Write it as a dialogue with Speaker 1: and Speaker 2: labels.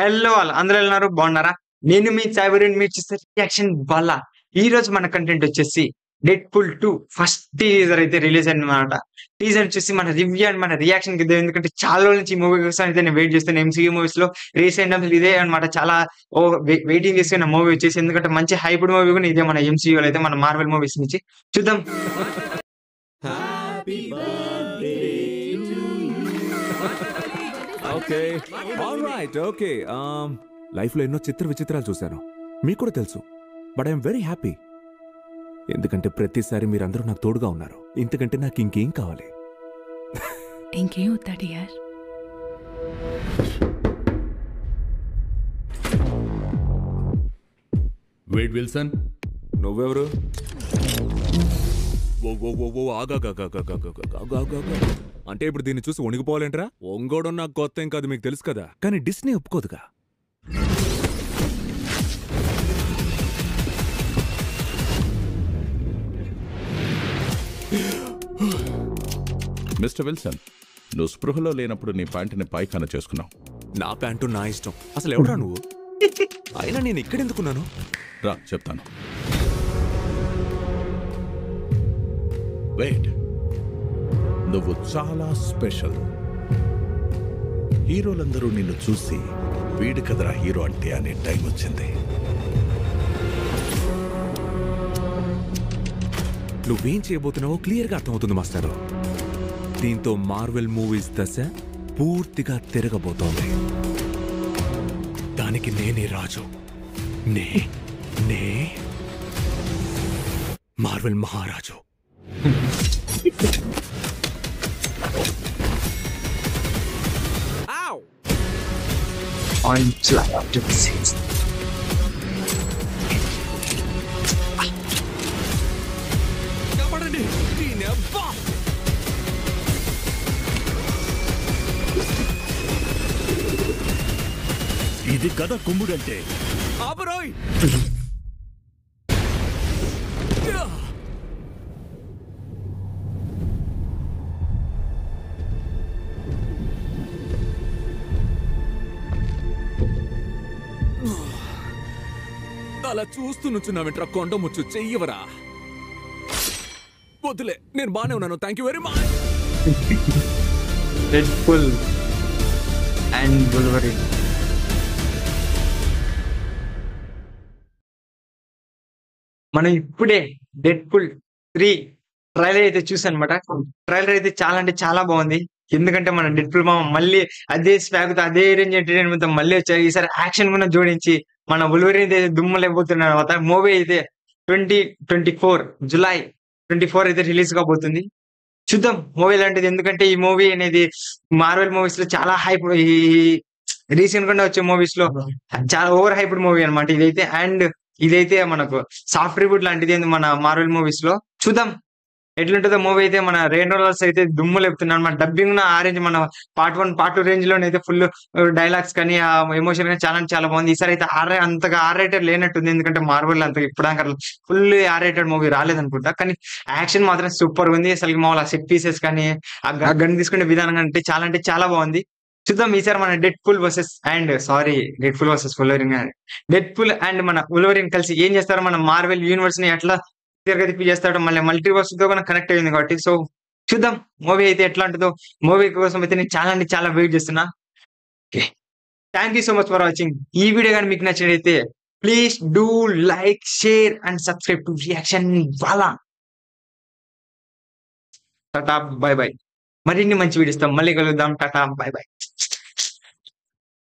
Speaker 1: Hello వాళ్ళు అందరూ ఎలా ఉన్నారు? బాగున్నారా? నేను మీ సాయిబురిని మీరు చూస్తే రియాక్షన్ బాలా. ఈ రోజు మన కంటెంట్ వచ్చేసి 'డెడ్‌పూల్ 2' ఫస్ట్ టీజర్ అయితే రిలీజ్ అయిందన్నమాట. టీజర్ చూసి మన రివ్యూ అండ్ మన రియాక్షన్ ఇద్దాం. ఎందుకంటే చాలా రోజుల నుంచి ఈ మూవీ కోసం అయితే నేను వెయిట్ చేస్తున్నా. ఎంసీయూ మూవీస్‌లో రీసెంట్ అసలు ఇదే అన్నమాట. చాలా వెయిటింగ్ చేస్తున్న మూవీ వచ్చేసి ఎందుకంటే మంచి హైప్డ్ మూవీ కూడా ఇదే మన ఎంసీయూలో అయితే మన మార్వెల్ మూవీస్ నుంచి. చూద్దాం.
Speaker 2: Happy birthday to you.
Speaker 3: Okay all right okay లైఫ్లో ఎన్నో చిత్ర విచిత్రాలు చూశాను, మీకు కూడా తెలుసు. బట్ ఐఎమ్ వెరీ హ్యాపీ, ఎందుకంటే ప్రతిసారి మీరందరూ నాకు తోడుగా ఉన్నారు. ఇంతకంటే నాకు ఇంకేం కావాలి?
Speaker 4: ఇంకేం వద్దా డియర్?
Speaker 2: Wade Wilson.
Speaker 3: నువ్వెవరు? అంటే ఇప్పుడు దీన్ని చూసి వణిగిపోవాలంటరా? ఒంగోడం నాకు కొత్త ఏం కాదు, మీకు తెలుసు కదా. కానీ డిస్నీ ఒప్పుకోదుగా.
Speaker 2: మిస్టర్ విల్సన్, నువ్వు స్పృహలో లేనప్పుడు నీ ప్యాంటుని పైఖాన చేసుకున్నావు.
Speaker 3: నా ప్యాంటు నా ఇష్టం. అసలు ఎవరా నువ్వు? అయినా నేను ఇక్కడెందుకున్నాను?
Speaker 2: రా చెప్తాను. వెయిట్, నువ్వు చాలా స్పెషల్. హీరోలందరూ నిన్ను చూసి వీడి కదరా హీరో అంటే అనే టైం వచ్చింది.
Speaker 3: నువ్వేం చేయబోతున్నావో క్లియర్గా అర్థమవుతుంది మాస్టారు. దీంతో మార్వెల్ మూవీస్ దశ పూర్తిగా తిరగబోతోంది. దానికి నేనే రాజు. నే మార్వెల్ మహారాజు.
Speaker 2: ఇది కదా కుమ్ముడంటే.
Speaker 3: అలా చూస్తూ నుంచున్నావేంట్రా కొండ ముచ్చు, చెయ్యవరా? వద్దులే, నేను బానే ఉన్నాను. Thank you very much.
Speaker 1: Deadpool and Wolverine. మనం ఇప్పుడే 'డెడ్‌పూల్ 3' ట్రైలర్ అయితే చూసానమాట. ట్రైలర్ అయితే చాలా అంటే చాలా బాగుంది. ఎందుకంటే మన 'డెడ్‌పూల్' మామ మళ్ళీ అదే స్వాగ్‌తో అదే రేంజ్ ఎంటర్‌టైన్‌మెంట్‌తో మళ్ళీ వచ్చారు. ఈసారి యాక్షన్ కూడా జోడించి మన వూల్వరిన్ అయితే దుమ్ము లేకపోతున్నాడు అనమాట. మూవీ అయితే 2024 జులై 24 అయితే రిలీజ్ కాబోతుంది. చూద్దాం మూవీ ఎలాంటిది. ఎందుకంటే ఈ మూవీ అనేది మార్వెల్ మూవీస్ లో చాలా హైప్, ఈ రీసెంట్ గా వచ్చే మూవీస్ లో చాలా ఓవర్ హైప్డ్ మూవీ అనమాట ఇదైతే. అండ్ ఇదైతే మనకు సాఫ్ట్ రిబూట్ లాంటిది మన మార్వెల్ మూవీస్ లో. చూద్దాం ఎట్లుంటుందో మూవీ అయితే. మన రెయిన్ రోలర్స్ అయితే దుమ్ము లేపుతున్నారు. మన డబ్బింగ్ ఆ రేంజ్, మన పార్ట్ 1 పార్ట్ 2 రేంజ్ లోనైతే ఫుల్ డైలాగ్స్ కానీ ఆ ఎమోషన్ కానీ చాలా చాలా బాగుంది. ఈసారి అయితే అంతగా ఆర్ రేటెడ్ లేనట్టుంది. ఎందుకంటే మార్వెల్ అంతగా ఇప్పుడు ఫుల్ ఆర్ రేటెడ్ మూవీ రాలేదనుకుంటా. కానీ యాక్షన్ మాత్రం సూపర్ ఉంది. అసలు మామూలు సెట్ పీసెస్ కానీ ఆ గన్ తీసుకునే విధానం అంటే చాలా బాగుంది. చూద్దాం ఈసారి మన డెడ్‌పూల్ వర్సెస్ వూల్వరిన్. డెడ్‌పూల్ అండ్ మన వూల్వరిన్ కలిసి ఏం చేస్తారో, మన మార్వెల్ యూనివర్స్ ని ఎట్లా తిరిగి చేస్తాడో, మళ్ళీ మల్టీవర్స్ తో కూడా కనెక్ట్ అయింది కాబట్టి. సో చూద్దాం మూవీ అయితే ఎట్లా ఉంటుందో. మూవీ కోసం అయితే నేను చాలా అంటే చాలా వెయిట్ చేస్తున్నా. Okay, thank you so much for watching. ఈ వీడియో కానీ మీకు నచ్చినట్లయితే please do like, share and subscribe to reaction వాలా. టాటా బై బై. మరిన్ని మంచి వీడియోస్ తో మళ్ళీ కలుద్దాం. టాటా బై బై.